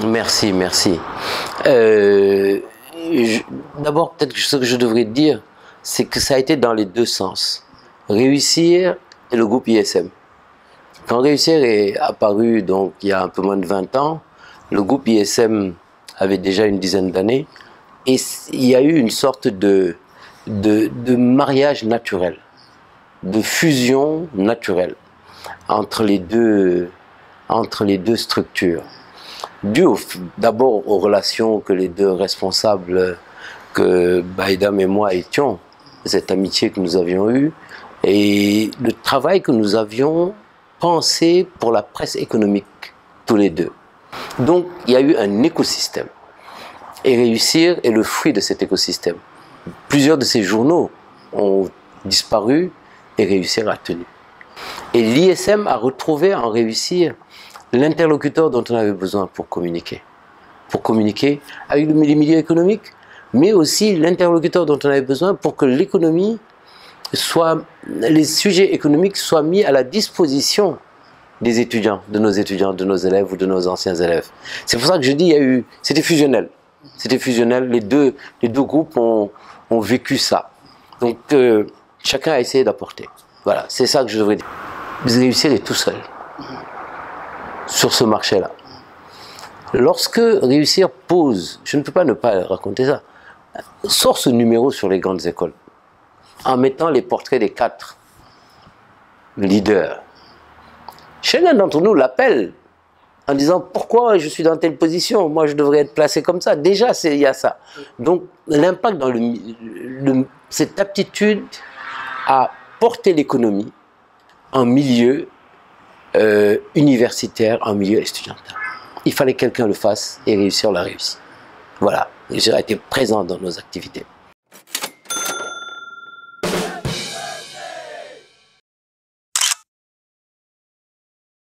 Merci, merci. D'abord, peut-être que ce que je devrais dire, c'est que ça a été dans les deux sens. Réussir et le groupe ISM. Quand Réussir est apparu, donc il y a un peu moins de 20 ans, le groupe ISM avait déjà une dizaine d'années, et il y a eu une sorte de mariage naturel, de fusion naturelle entre les deux structures. Dû d'abord aux relations que les deux responsables, que Baïdam et moi étions, cette amitié que nous avions eue, et le travail que nous avions pensé pour la presse économique, tous les deux. Donc, il y a eu un écosystème. Et Réussir est le fruit de cet écosystème. Plusieurs de ces journaux ont disparu et Réussir a tenu. Et l'ISM a retrouvé en Réussir l'interlocuteur dont on avait besoin pour communiquer. Pour communiquer avec les milieux économiques, mais aussi l'interlocuteur dont on avait besoin pour que l'économie soit, les sujets économiques soient mis à la disposition des étudiants, de nos élèves ou de nos anciens élèves. C'est pour ça que je dis, c'était fusionnel. C'était fusionnel, les deux groupes ont vécu ça. Donc chacun a essayé d'apporter. Voilà, c'est ça que je devrais dire. Réussir est tout seul sur ce marché-là. Lorsque Réussir pose, je ne peux pas ne pas raconter ça, sort ce numéro sur les grandes écoles, en mettant les portraits des 4 leaders. Chacun d'entre nous l'appelle en disant pourquoi je suis dans telle position, moi je devrais être placé comme ça. Déjà, il y a ça. Donc l'impact dans cette aptitude à porter l'économie en milieu universitaire, en milieu estudiantin. Il fallait que quelqu'un le fasse et Réussir l'a réussi. Voilà, Réussir a été présent dans nos activités.